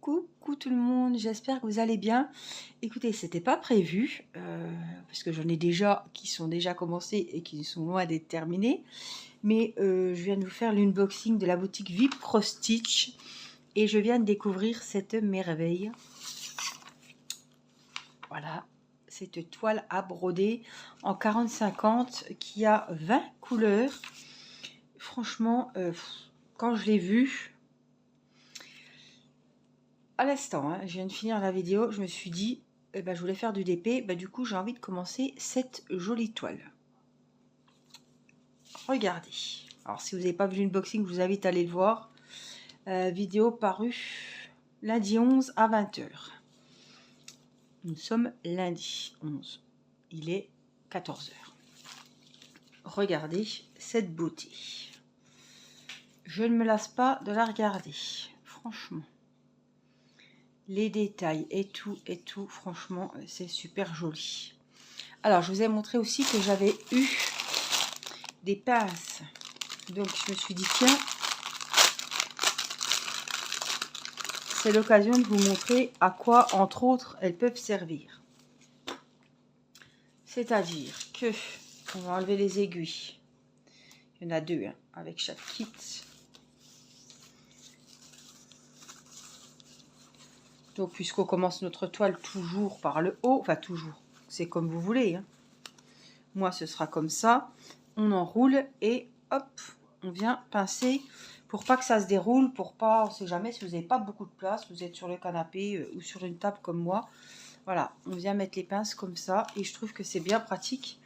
Coucou tout le monde, j'espère que vous allez bien. Écoutez, c'était pas prévu, parce que j'en ai déjà qui sont déjà commencés et qui sont loin d'être terminés. Mais je viens de vous faire l'unboxing de la boutique VIP Pro Stitch et je viens de découvrir cette merveille. Voilà, cette toile à broder en 40-50 qui a 20 couleurs. Franchement, quand je l'ai vue, à l'instant, je viens de finir la vidéo, je me suis dit, je voulais faire du DP, du coup j'ai envie de commencer cette jolie toile. Regardez. Alors si vous n'avez pas vu l'unboxing, je vous invite à aller le voir. Vidéo parue lundi 11 à 20 h. Nous sommes lundi 11. Il est 14 h. Regardez cette beauté. Je ne me lasse pas de la regarder. Franchement. Les détails et tout, franchement, c'est super joli. Alors, je vous ai montré aussi que j'avais eu des pinces. Donc, je me suis dit, tiens, c'est l'occasion de vous montrer à quoi, entre autres, elles peuvent servir. C'est-à-dire que, on va enlever les aiguilles. Il y en a deux, avec chaque kit. Donc, puisqu'on commence notre toile toujours par le haut, enfin toujours, c'est comme vous voulez. Moi, ce sera comme ça. On enroule et hop, on vient pincer pour pas que ça se déroule, pour pas, on sait jamais si vous n'avez pas beaucoup de place, vous êtes sur le canapé ou sur une table comme moi. Voilà, on vient mettre les pinces comme ça et je trouve que c'est bien pratique.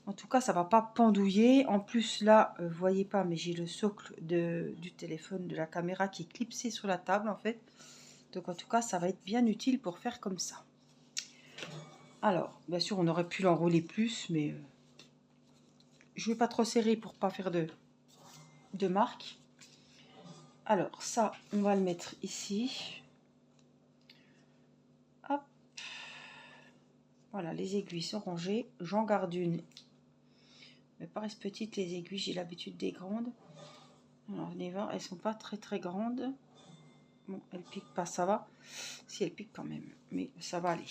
En tout cas, ça va pas pendouiller. En plus, là, vous voyez pas, mais j'ai le socle du téléphone, de la caméra qui est clipsé sur la table en fait. Donc en tout cas, ça va être bien utile pour faire comme ça. Alors, bien sûr, on aurait pu l'enrouler plus, mais je ne vais pas trop serrer pour pas faire de marque. Alors, ça, on va le mettre ici. Hop. Voilà, les aiguilles sont rangées. J'en garde une. Elles paraissent petites, les aiguilles. J'ai l'habitude des grandes. Alors, venez voir, elles sont pas très grandes. Bon, elles piquent pas, ça va. Si, elles piquent quand même, mais ça va aller.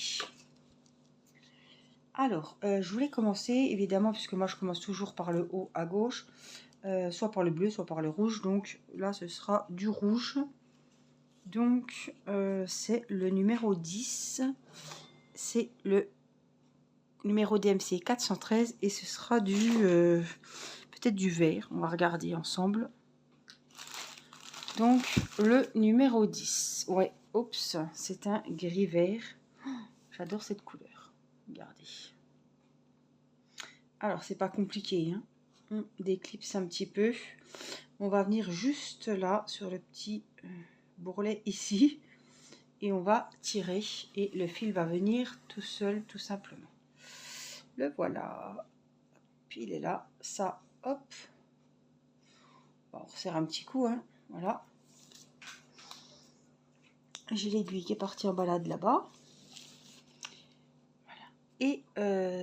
Alors, je voulais commencer, évidemment, puisque moi, je commence toujours par le haut à gauche. Soit par le bleu, soit par le rouge. Donc, là, ce sera du rouge. Donc, c'est le numéro 10. C'est le numéro DMC 413 et ce sera du peut-être du vert. On va regarder ensemble. Donc, le numéro 10. Ouais, oups, c'est un gris vert. Oh, j'adore cette couleur. Regardez. Alors, c'est pas compliqué, hein. On déclipse un petit peu. On va venir juste là, sur le petit bourrelet ici. Et on va tirer. Et le fil va venir tout seul, tout simplement. Le voilà. Puis il est là. Ça, hop. On resserre un petit coup, hein. Voilà. J'ai l'aiguille qui est partie en balade là-bas. Voilà. Et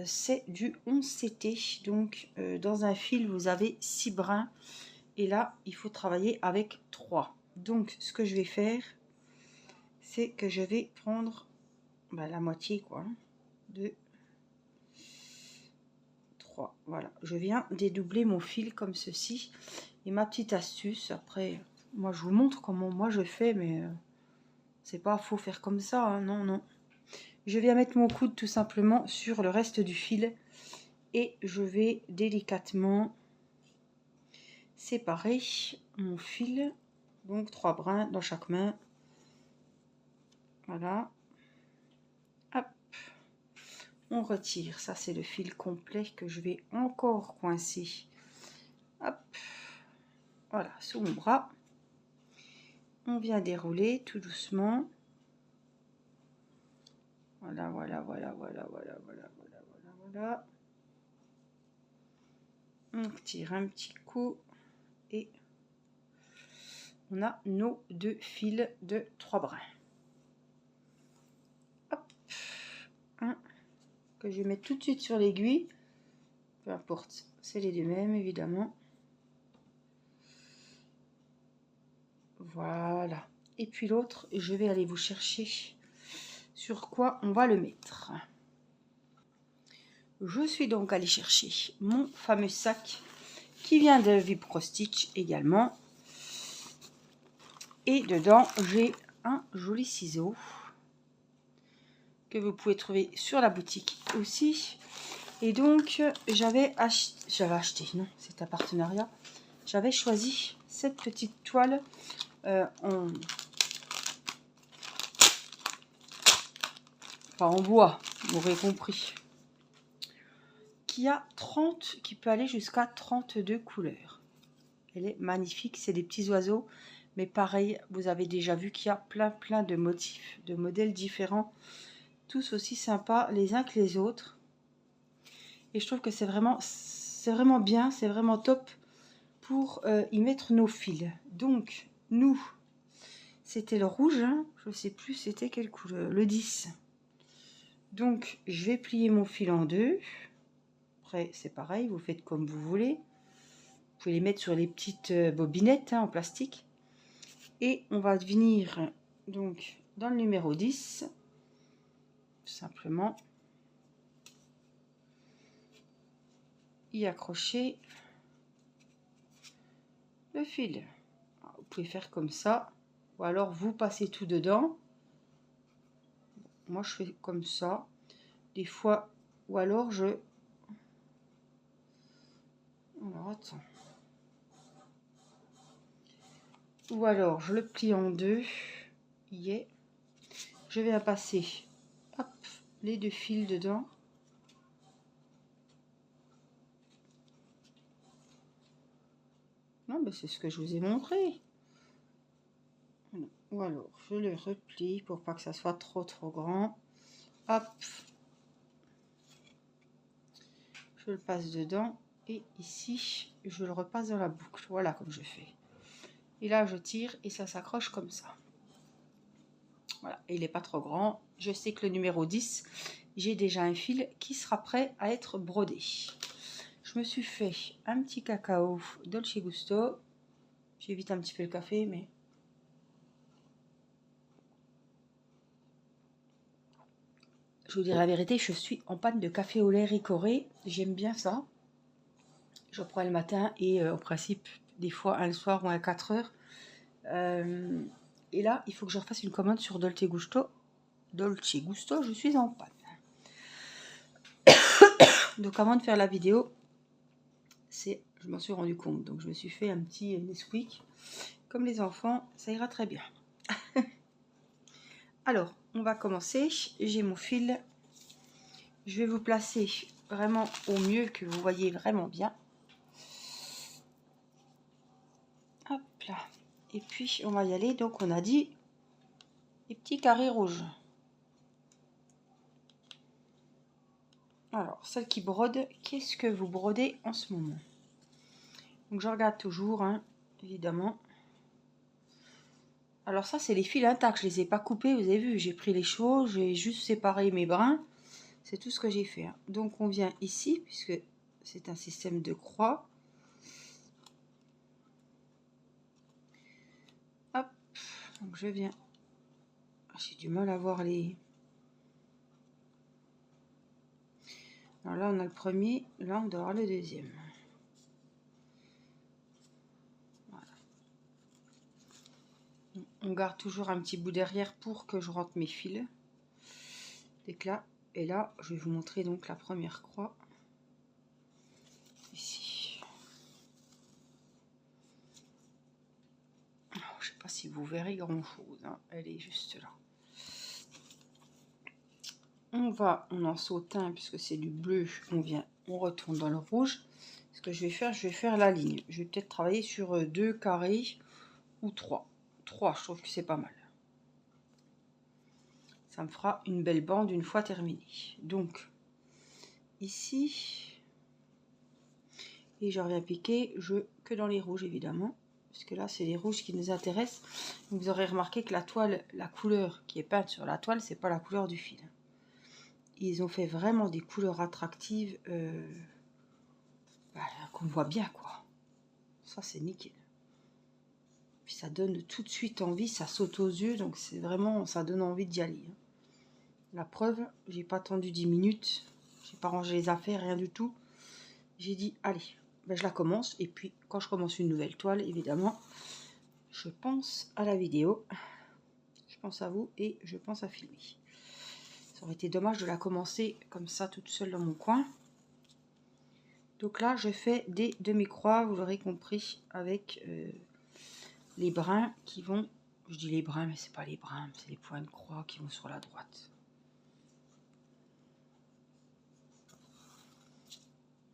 c'est du 11 CT. Donc, dans un fil, vous avez 6 brins. Et là, il faut travailler avec 3. Donc, ce que je vais faire, c'est que je vais prendre la moitié, quoi. 2, 3. Voilà. Je viens dédoubler mon fil comme ceci. Et ma petite astuce, après, moi, je vous montre comment moi je fais, mais c'est pas faux faire comme ça, hein. Non, non. Je viens mettre mon coude tout simplement sur le reste du fil et je vais délicatement séparer mon fil. Donc 3 brins dans chaque main. Voilà. Hop. On retire. Ça, c'est le fil complet que je vais encore coincer. Hop. Voilà, sous mon bras. On vient dérouler tout doucement. Voilà, voilà, voilà, voilà, voilà, voilà, voilà, voilà, voilà. On tire un petit coup et on a nos 2 fils de 3 brins. Hop, un que je vais mettre tout de suite sur l'aiguille. Peu importe, c'est les deux mêmes évidemment. Voilà. Et puis l'autre, je vais aller vous chercher sur quoi on va le mettre. Je suis donc allée chercher mon fameux sac qui vient de Vibro Stitch également. Et dedans, j'ai un joli ciseau que vous pouvez trouver sur la boutique aussi. Et donc, j'avais acheté, non, c'est un partenariat. J'avais choisi cette petite toile pas en bois, vous aurez compris. Qui peut aller jusqu'à 32 couleurs. Elle est magnifique, c'est des petits oiseaux. Mais pareil, vous avez déjà vu qu'il y a plein de motifs, de modèles différents. Tous aussi sympas les uns que les autres. Et je trouve que c'est vraiment bien, c'est vraiment top pour y mettre nos fils. Donc, nous, c'était le rouge, hein, je ne sais plus c'était quelle couleur, le 10. Donc, je vais plier mon fil en deux. Après, c'est pareil, vous faites comme vous voulez. Vous pouvez les mettre sur les petites bobinettes hein, en plastique. Et on va venir donc dans le numéro 10, tout simplement, y accrocher le fil. Alors, vous pouvez faire comme ça, ou alors vous passez tout dedans. Moi je fais comme ça, des fois, ou alors je... Alors attends. Ou alors je le plie en deux, y est. Je vais passer, hop, les deux fils dedans. Non, mais c'est ce que je vous ai montré. Ou alors je le replie pour pas que ça soit trop grand. Hop, je le passe dedans et ici je le repasse dans la boucle. Voilà comme je fais. Et là je tire et ça s'accroche comme ça. Voilà, et il n'est pas trop grand. Je sais que le numéro 10, j'ai déjà un fil qui sera prêt à être brodé. Je me suis fait un petit cacao Dolce Gusto. J'évite un petit peu le café, mais... Je vous dirai la vérité, je suis en panne de café au lait Ricoré. J'aime bien ça. Je prends le matin et au principe, des fois un le soir ou à 4 heures. Et là, il faut que je refasse une commande sur Dolce Gusto. Dolce Gusto, je suis en panne. Donc avant de faire la vidéo, je m'en suis rendu compte. Donc je me suis fait un petit Nesquik. Comme les enfants, ça ira très bien. Alors, on va commencer. J'ai mon fil. Je vais vous placer vraiment au mieux que vous voyez vraiment bien. Hop là. Et puis, on va y aller. Donc, on a dit les petits carrés rouges. Alors, celle qui brode, qu'est-ce que vous brodez en ce moment? Donc, je regarde toujours, hein, évidemment. Alors ça, c'est les fils intacts. Je les ai pas coupés, vous avez vu. J'ai pris les chevaux, j'ai juste séparé mes brins. C'est tout ce que j'ai fait. Hein. Donc, on vient ici, puisque c'est un système de croix. Hop. Donc, je viens. J'ai du mal à voir les... Alors là, on a le premier. Là, on doit avoir le deuxième. Voilà. On garde toujours un petit bout derrière pour que je rentre mes fils. D'éclat. Et là, je vais vous montrer donc la première croix. Ici. Alors, je ne sais pas si vous verrez grand chose. Hein. Elle est juste là. On en saute un puisque c'est du bleu. On retourne dans le rouge. Ce que je vais faire la ligne. Je vais peut-être travailler sur 2 carrés ou 3. 3, je trouve que c'est pas mal. Ça me fera une belle bande une fois terminée. Donc, ici, et je reviens piquer, que dans les rouges évidemment, parce que là c'est les rouges qui nous intéressent. Donc, vous aurez remarqué que la toile, la couleur qui est peinte sur la toile, c'est pas la couleur du fil. Ils ont fait vraiment des couleurs attractives qu'on voit bien quoi. Ça c'est nickel. Puis ça donne tout de suite envie, ça saute aux yeux, donc c'est vraiment, ça donne envie d'y aller. La preuve, j'ai pas attendu 10 minutes, j'ai pas rangé les affaires, rien du tout. J'ai dit, allez, ben je la commence. Et puis, quand je commence une nouvelle toile, évidemment, je pense à la vidéo, je pense à vous et je pense à filmer. Ça aurait été dommage de la commencer comme ça, toute seule dans mon coin. Donc là, je fais des demi-croix, vous l'aurez compris, avec les brins qui vont... Je dis les brins, mais c'est pas les brins, c'est les points de croix qui vont sur la droite.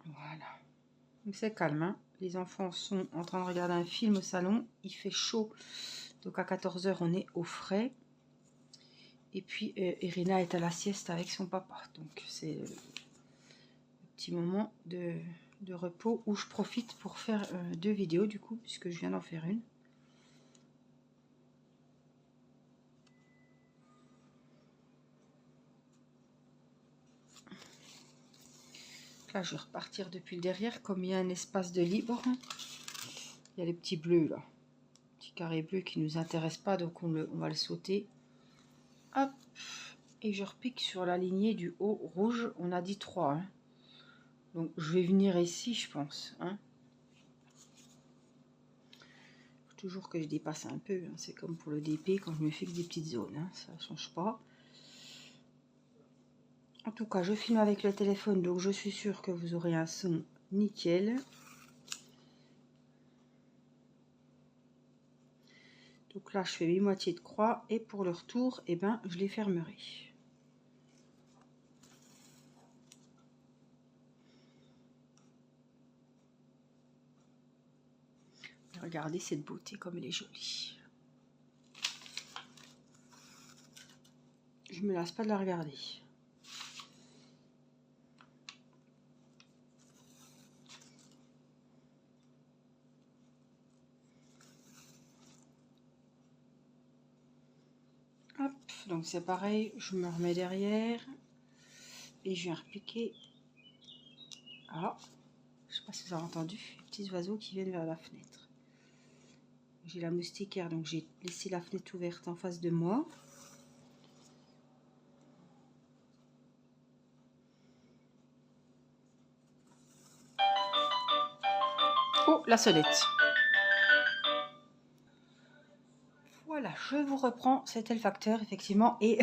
Voilà. Donc c'est calme, hein. Les enfants sont en train de regarder un film au salon. Il fait chaud, donc à 14 h, on est au frais. Et puis, Irina est à la sieste avec son papa. Donc, c'est le petit moment de repos où je profite pour faire 2 vidéos, du coup, puisque je viens d'en faire une. Là, je vais repartir depuis le derrière. Comme il y a un espace de libre, il y a les petits bleus, là. Petit carré bleu qui ne nous intéresse pas, donc on va le sauter. Hop. Et je repique sur la lignée du haut rouge. On a dit 3, hein. Donc, je vais venir ici, je pense. Hein. Faut toujours que je dépasse un peu. Hein. C'est comme pour le DP, quand je me fixe des petites zones. Hein. Ça ne change pas. En tout cas, je filme avec le téléphone, donc je suis sûre que vous aurez un son nickel. Donc là, je fais 8 moitiés de croix. Et pour le retour, eh ben, je les fermerai. Regardez cette beauté, comme elle est jolie. Je me lasse pas de la regarder. Hop, donc c'est pareil, je me remets derrière. Et je viens repiquer. Ah, je sais pas si vous avez entendu, les petits oiseaux qui viennent vers la fenêtre. J'ai la moustiquaire, donc j'ai laissé la fenêtre ouverte en face de moi. Oh, la sonnette. Voilà, je vous reprends, c'était le facteur, effectivement. Et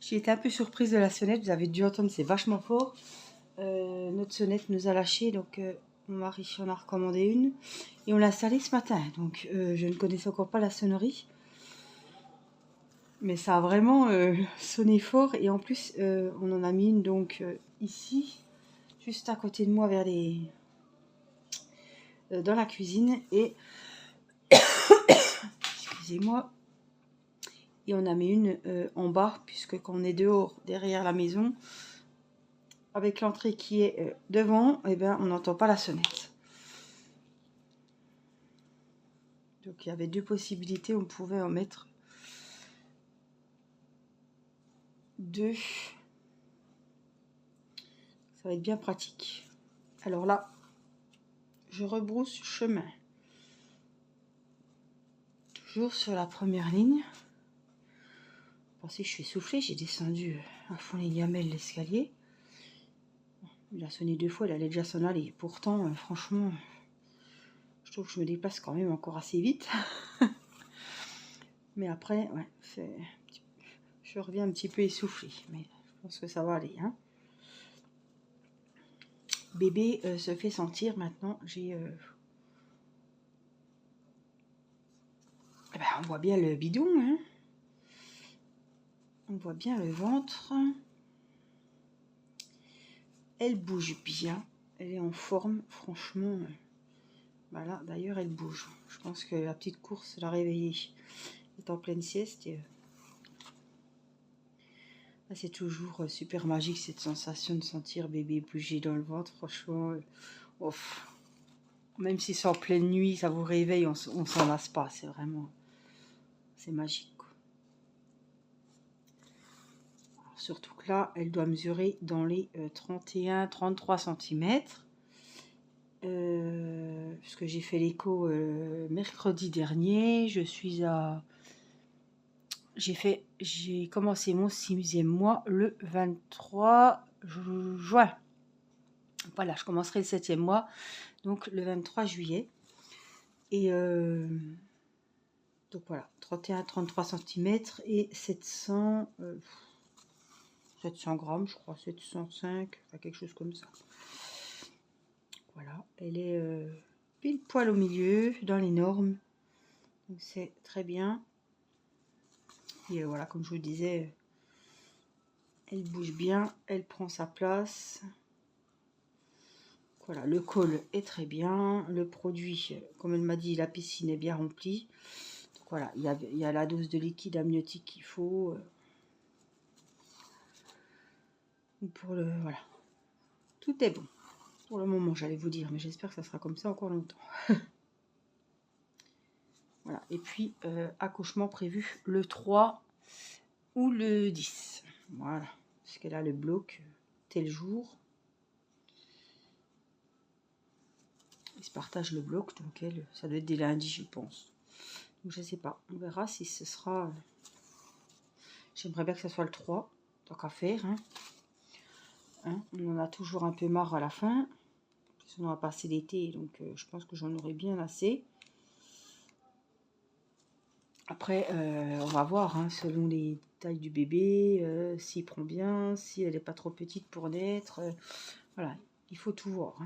j'ai été un peu surprise de la sonnette, vous avez dû entendre, c'est vachement fort. Notre sonnette nous a lâché, donc mon mari en a recommandé une. Et on l'a installée ce matin, donc je ne connaissais encore pas la sonnerie. Mais ça a vraiment sonné fort. Et en plus, on en a mis une donc ici, juste à côté de moi, vers les... dans la cuisine. Et... excusez-moi. Et on a mis une en bas, puisque quand on est dehors, derrière la maison, avec l'entrée qui est devant, eh ben, on n'entend pas la sonnette. Donc il y avait 2 possibilités, on pouvait en mettre 2. Ça va être bien pratique. Alors là, je rebrousse chemin. Toujours sur la première ligne. Pensez que je suis essoufflée, j'ai descendu à fond les gamelles l'escalier. Il a sonné 2 fois, il allait déjà s'en aller. Pourtant, franchement, je trouve que je me déplace quand même encore assez vite. Mais après, ouais, je reviens un petit peu essoufflée. Mais je pense que ça va aller. Hein. Bébé se fait sentir maintenant. J'ai... Eh ben, on voit bien le bidon. Hein. On voit bien le ventre. Elle bouge bien. Elle est en forme, franchement. Voilà, d'ailleurs, elle bouge. Je pense que la petite course l'a réveillée. Elle est en pleine sieste. Et... c'est toujours super magique cette sensation de sentir bébé bouger dans le ventre. Franchement, ouf. Même si c'est en pleine nuit, ça vous réveille, on s'en lasse pas. C'est vraiment... c'est magique. Alors, surtout que là, elle doit mesurer dans les 31-33 cm. parce que j'ai fait l'écho mercredi dernier. J'ai commencé mon 6e mois le 23 juin. Voilà, je commencerai le 7e mois, donc le 23 juillet. Et donc voilà, 31-33 cm et 700 grammes, je crois, 705, enfin quelque chose comme ça. Voilà, elle est pile poil au milieu, dans les normes. Donc c'est très bien. Et voilà, comme je vous disais, elle bouge bien, elle prend sa place. Voilà, le col est très bien. Le produit, comme elle m'a dit, la piscine est bien remplie. Donc voilà, il y a la dose de liquide amniotique qu'il faut. Voilà, tout est bon. Pour le moment, j'allais vous dire, mais j'espère que ça sera comme ça encore longtemps. Voilà, et puis accouchement prévu le 3 ou le 10. Voilà, parce qu'elle a le bloc tel jour. Ils se partagent le bloc, donc ça doit être des lundis, je pense. Donc je sais pas, on verra si ce sera... J'aimerais bien que ce soit le 3, tant qu'à faire. On en a toujours un peu marre à la fin. On va passer l'été, donc je pense que j'en aurai bien assez. Après, on va voir, selon les tailles du bébé, s'il prend bien, si elle n'est pas trop petite pour naître. Voilà, il faut tout voir.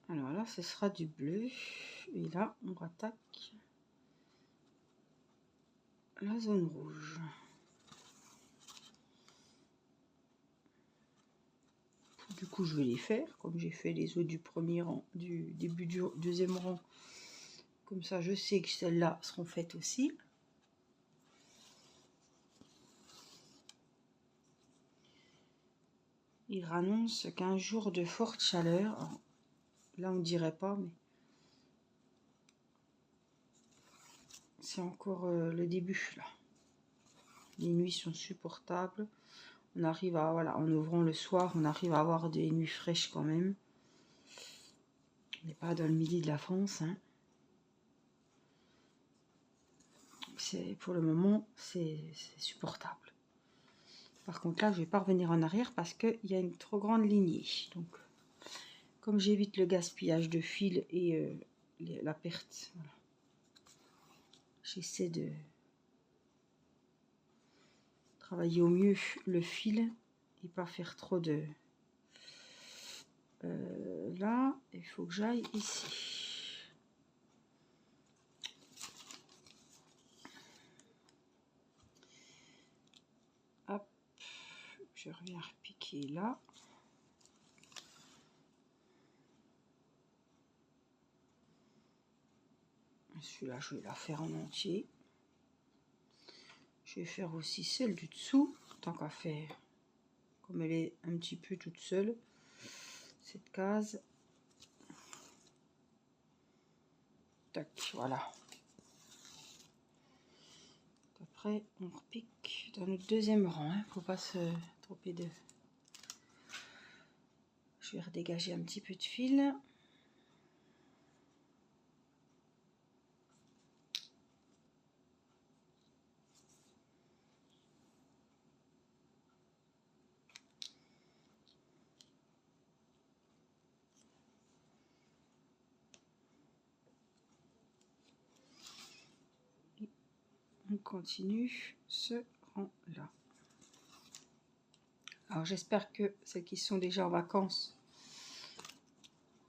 Alors là, ce sera du bleu. Et là, on rattaque la zone rouge. Du coup, je vais les faire, comme j'ai fait les autres du premier rang, du début du deuxième rang. Comme ça, je sais que celles-là seront faites aussi. Il annonce 15 jours de forte chaleur. Alors, là, on dirait pas, mais c'est encore le début, là. Les nuits sont supportables. On arrive à, voilà, en ouvrant le soir, on arrive à avoir des nuits fraîches quand même. On n'est pas dans le midi de la France. Pour le moment, c'est supportable. Par contre, là, je vais pas revenir en arrière parce qu'il y a une trop grande lignée. Donc, comme j'évite le gaspillage de fil et la perte, voilà, j'essaie de travailler au mieux le fil et pas faire trop de... là, il faut que j'aille ici. Hop, je reviens repiquer là. Celui-là, je vais la faire en entier. Je vais faire aussi celle du dessous, tant qu'à faire. Comme elle est un petit peu toute seule, cette case. Tac, voilà. Après, on repique dans notre deuxième rang. Faut pas se tromper de... Je vais redégager un petit peu de fil. Et on continue ce rang-là. Alors j'espère que celles qui sont déjà en vacances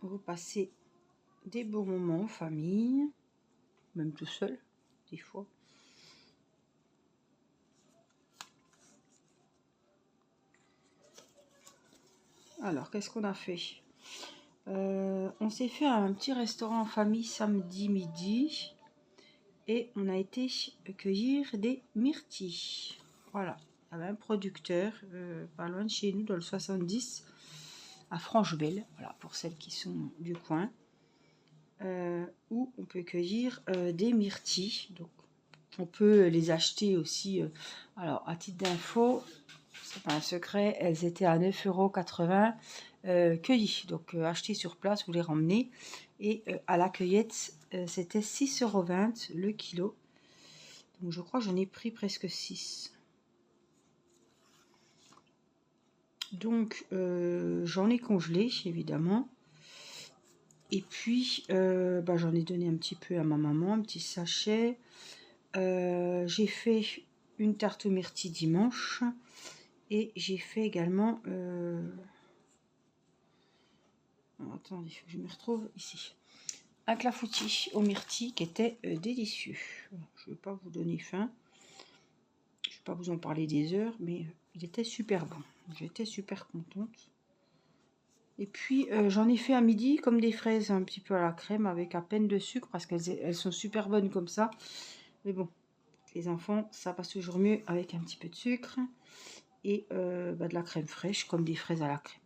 vont passer des bons moments en famille, même tout seul, des fois. Alors, qu'est-ce qu'on a fait? On s'est fait un petit restaurant en famille samedi midi et on a été cueillir des myrtilles. Voilà, il y avait un producteur pas loin de chez nous dans le 70 à Franchebelle, voilà, pour celles qui sont du coin, où on peut cueillir des myrtilles. Donc on peut les acheter aussi. Alors à titre d'info, c'est pas un secret, elles étaient à 9,80 € cueillies. Donc achetées sur place, vous les ramenez. Et à la cueillette, c'était 6,20 € le kilo. Donc je crois que j'en ai pris presque 6. Donc j'en ai congelé, évidemment. Et puis j'en ai donné un petit peu à ma maman, un petit sachet. J'ai fait une tarte aux myrtilles dimanche. Et j'ai fait également... attendez, il faut que je me retrouve ici. Un clafoutis aux myrtilles qui était délicieux. Je ne vais pas vous donner faim. Je ne vais pas vous en parler des heures, mais il était super bon. J'étais super contente. Et puis j'en ai fait à midi comme des fraises un petit peu à la crème avec à peine de sucre parce qu'elles sont super bonnes comme ça. Mais bon, les enfants, ça passe toujours mieux avec un petit peu de sucre et de la crème fraîche comme des fraises à la crème.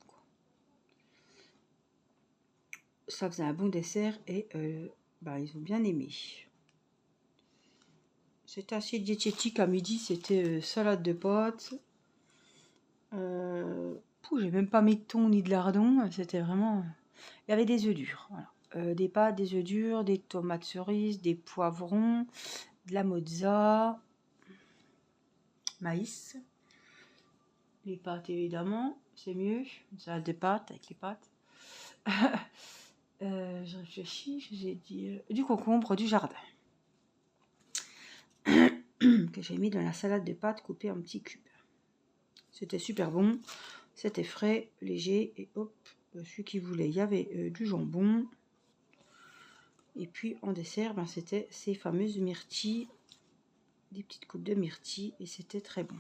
Ça faisait un bon dessert et ils ont bien aimé. C'était assez diététique à midi, c'était salade de pâtes. J'ai même pas mis de thon ni de lardon, c'était vraiment... Il y avait des œufs durs, voilà. Des pâtes, des œufs durs, des tomates cerises, des poivrons, de la mozza, maïs, les pâtes évidemment, c'est mieux, une salade de pâtes avec les pâtes. Je réfléchis, j'ai dit du concombre du jardin que j'ai mis dans la salade de pâtes coupée en petits cubes. C'était super bon, c'était frais, léger et hop, celui qui voulait. Il y avait du jambon et puis en dessert, c'était ces fameuses myrtilles, des petites coupes de myrtilles et c'était très bon.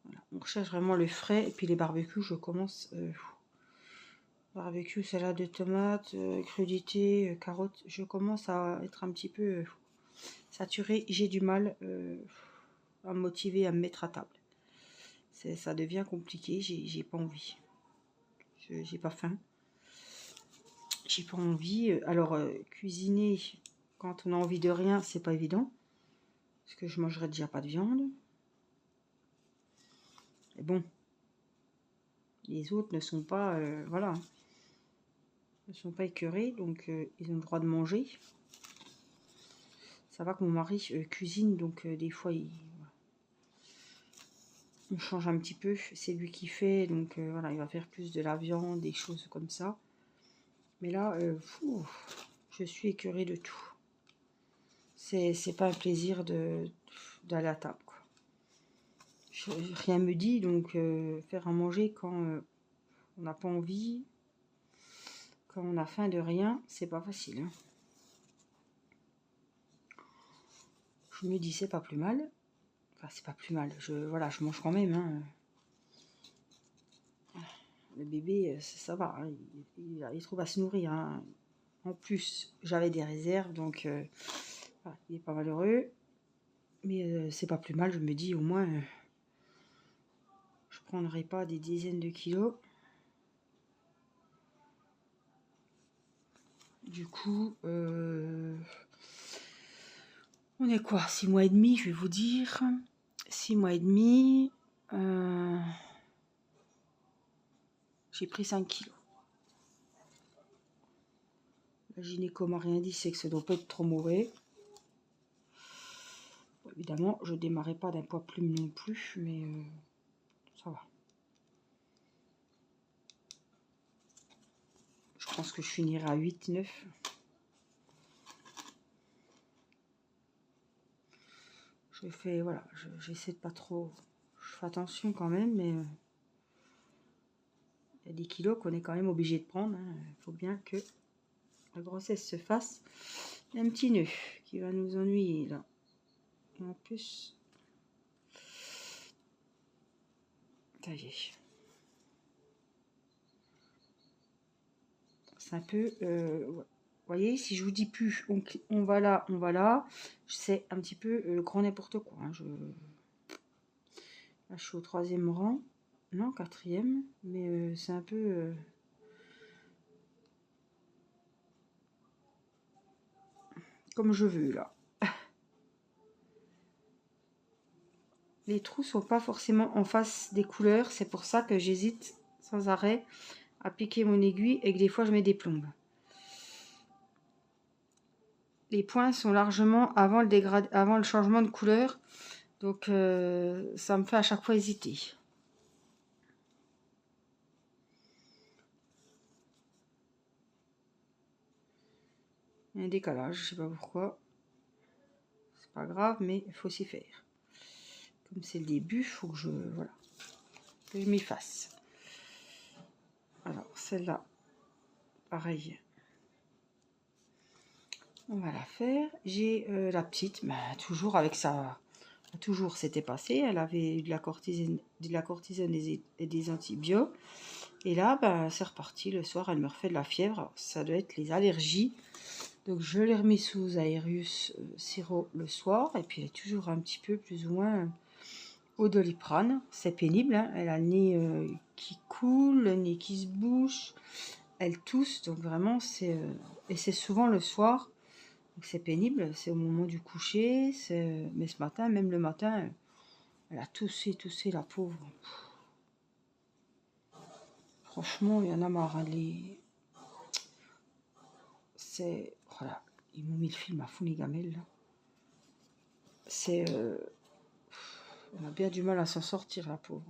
Voilà. On recherche vraiment le frais et puis les barbecues, je commence barbecue, salade de tomates, crudité, carottes, je commence à être un petit peu saturée. J'ai du mal à me motiver à me mettre à table. Ça devient compliqué, j'ai pas envie. J'ai pas faim. J'ai pas envie. Alors, cuisiner quand on a envie de rien, c'est pas évident. Parce que je mangerai déjà pas de viande. Et bon, les autres ne sont pas, voilà, ne sont pas écœurés, donc ils ont le droit de manger. Ça va que mon mari cuisine, donc des fois on change un petit peu. C'est lui qui fait, donc voilà, il va faire plus de la viande, des choses comme ça. Mais là, je suis écœurée de tout. C'est pas un plaisir d'aller à table, quoi. Rien me dit, donc faire à manger quand on n'a pas envie, quand on a faim de rien, c'est pas facile. Hein. Je me dis c'est pas plus mal. Enfin, c'est pas plus mal. Je mange quand même. Hein. Le bébé, ça va. Hein. Il trouve à se nourrir. Hein. En plus, j'avais des réserves, donc voilà, il est pas malheureux. Mais c'est pas plus mal. Je me dis au moins, je prendrai pas des dizaines de kilos. Du coup, on est quoi? 6 mois et demi, je vais vous dire. 6 mois et demi. J'ai pris 5 kilos. La gynéco m'a rien dit, c'est que ça doit pas être trop mauvais. Bon, évidemment, je démarrais pas d'un poids plume non plus, mais ça va. Je pense que je finirai à 8-9. Je fais, voilà, j'essaie de pas trop... Je fais attention quand même, mais... il y a des kilos qu'on est quand même obligé de prendre. Il faut bien que la grossesse se fasse. Il y a un petit nœud qui va nous ennuyer, là. Et en plus... ça y est. C'est un peu... ouais. Vous voyez, si je vous dis plus, on va là, c'est un petit peu le grand n'importe quoi. Hein. Là, je suis au 3e rang, non, 4e, mais c'est un peu... comme je veux, là. les trous sont pas forcément en face des couleurs. C'est pour ça que j'hésite sans arrêt à piquer mon aiguille et que des fois je mets des plombes. Les points sont largement avant le changement de couleur. Donc ça me fait à chaque fois hésiter. Il y a un décalage, je sais pas pourquoi. C'est pas grave, mais il faut s'y faire. Comme c'est le début, il faut que je m'y fasse. Alors celle-là, pareil. On va la faire. J'ai la petite, toujours avec ça. Toujours c'était passé. Elle avait eu de la cortisone et des antibiotiques. Et là, c'est reparti. Le soir, elle me refait de la fièvre. Alors, ça doit être les allergies. Donc je l'ai remis sous Aerius sirop le soir. Et puis elle est toujours un petit peu plus ou moins au Doliprane. C'est pénible. Hein. Elle a le nez qui coule, le nez qui se bouche. Elle tousse. Donc vraiment, c'est... et c'est souvent le soir. Donc c'est pénible. C'est au moment du coucher. Mais ce matin, même le matin, elle a toussé, la pauvre. Franchement, il y en a marre. Hein, c'est... Voilà. Ils m'ont mis le film à fond les gamelles, là. C'est... on a bien du mal à s'en sortir, la pauvre.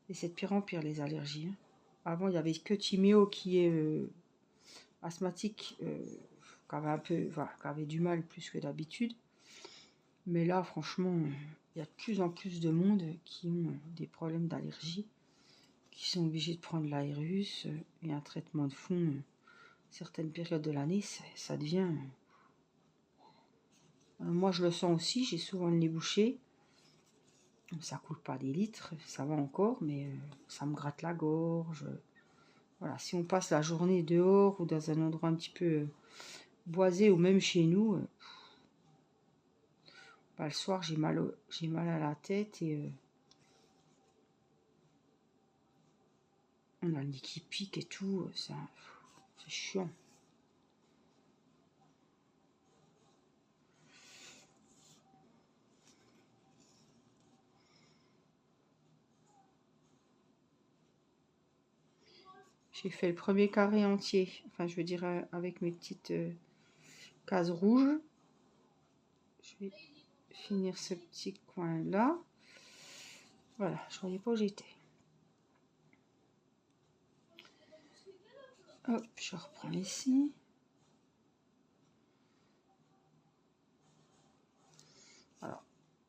Et c'est de pire en pire, les allergies. Hein. Avant, il n'y avait que Timéo qui est asthmatique, qui avait un peu... Voilà, qui avait du mal plus que d'habitude. Mais là, franchement, il y a de plus en plus de monde qui ont des problèmes d'allergie, qui sont obligés de prendre l'Aerius et un traitement de fond. Certaines périodes de l'année, ça devient... moi, je le sens aussi, j'ai souvent le nez bouché. Ça coule pas des litres, ça va encore, mais ça me gratte la gorge. Voilà, si on passe la journée dehors ou dans un endroit un petit peu boisé ou même chez nous, le soir j'ai mal à la tête et on a le nez qui pique et tout, c'est chiant. J'ai fait le premier carré entier, enfin je veux dire avec mes petites cases rouges. Je vais finir ce petit coin là. Voilà, je ne voyais pas où j'étais. Hop, je reprends ici. Alors,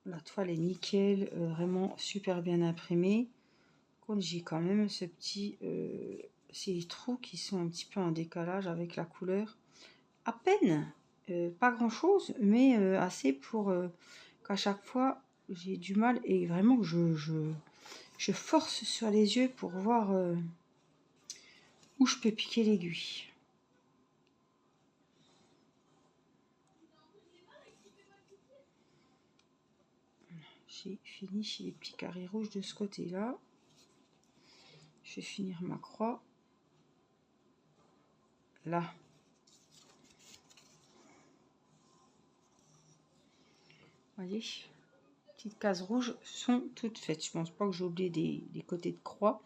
la toile est nickel, vraiment super bien imprimée. J'ai quand même ces trous qui sont un petit peu en décalage avec la couleur. À peine, pas grand chose, mais assez pour qu'à chaque fois j'ai du mal et vraiment que je force sur les yeux pour voir où je peux piquer l'aiguille. J'ai fini chez les petits carrés rouges de ce côté-là. Je vais finir ma croix. Là. Voyez, petites cases rouges sont toutes faites. Je pense pas que j'ai oublié des côtés de croix.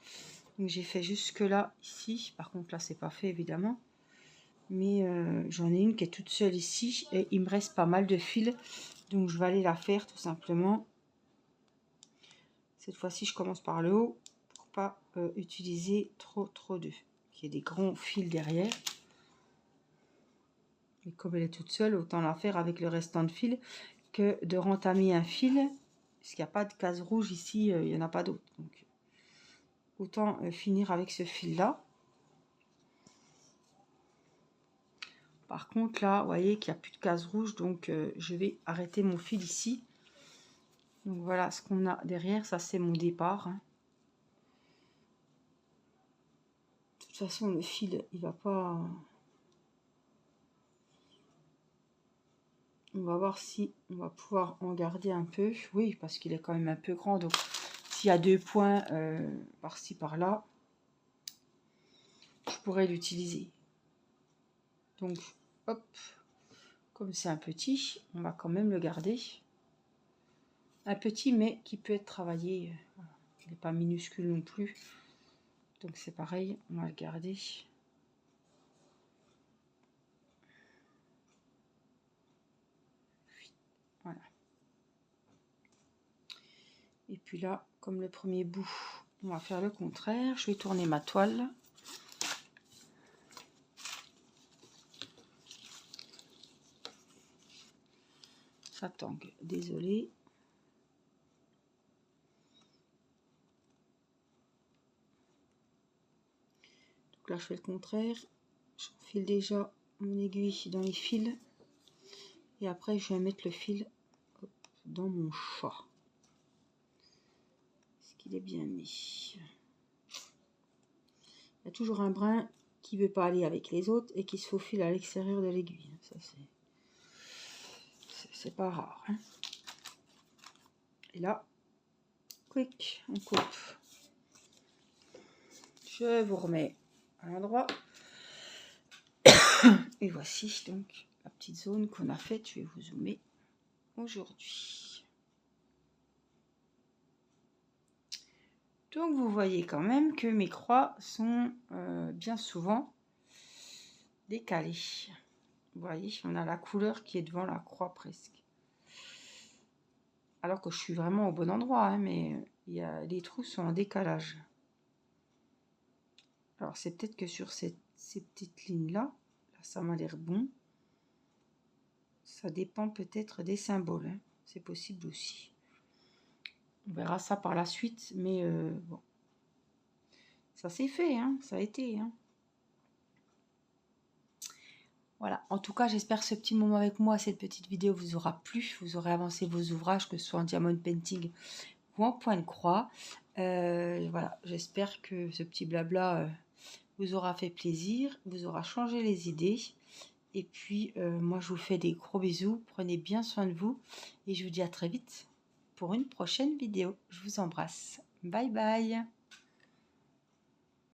Donc j'ai fait jusque là ici. Par contre là c'est pas fait évidemment. Mais j'en ai une qui est toute seule ici. Et il me reste pas mal de fils. Donc je vais aller la faire tout simplement. Cette fois-ci je commence par le haut. Pour pas utiliser trop de. Qu'il y ait des grands fils derrière. Et comme elle est toute seule, autant la faire avec le restant de fil que de rentamer un fil, parce qu'il n'y a pas de case rouge ici, il n'y en a pas d'autres. Donc, autant finir avec ce fil-là. Par contre, là, vous voyez qu'il n'y a plus de case rouge, donc je vais arrêter mon fil ici. Donc voilà ce qu'on a derrière, ça c'est mon départ. Hein. De toute façon, le fil, il va pas... On va voir si on va pouvoir en garder un peu. Oui, parce qu'il est quand même un peu grand. Donc, s'il y a 2 points par-ci, par-là, je pourrais l'utiliser. Donc, hop, comme c'est un petit, on va quand même le garder. un petit mais qui peut être travaillé. Voilà. Il n'est pas minuscule non plus. Donc c'est pareil, on va le garder. Voilà. Et puis là, comme le premier bout, on va faire le contraire. Je vais tourner ma toile. Ça tangue, désolé. Donc là, je fais le contraire. J'enfile déjà mon aiguille dans les fils. Et après, je vais mettre le fil dans mon chat. Est-ce qu'il est bien mis? Il y a toujours un brin qui ne veut pas aller avec les autres et qui se faufile à l'extérieur de l'aiguille. Ça, c'est pas rare. Hein. Et là, quick, on coupe. Je vous remets à l'endroit. Et voici donc la petite zone qu'on a faite. Je vais vous zoomer aujourd'hui. Donc vous voyez quand même que mes croix sont bien souvent décalées. Vous voyez, on a la couleur qui est devant la croix presque. Alors que je suis vraiment au bon endroit, hein, mais les trous sont en décalage. Alors c'est peut-être que sur ces petites lignes-là, là, ça m'a l'air bon. Ça dépend peut-être des symboles, hein. C'est possible aussi. On verra ça par la suite, mais bon. Ça s'est fait, hein, ça a été. Hein. Voilà, en tout cas, j'espère que ce petit moment avec moi, cette petite vidéo vous aura plu. Vous aurez avancé vos ouvrages, que ce soit en diamond painting ou en point de croix. Voilà, j'espère que ce petit blabla vous aura fait plaisir, vous aura changé les idées. Et puis, moi, je vous fais des gros bisous. Prenez bien soin de vous. Et je vous dis à très vite pour une prochaine vidéo. Je vous embrasse. Bye bye.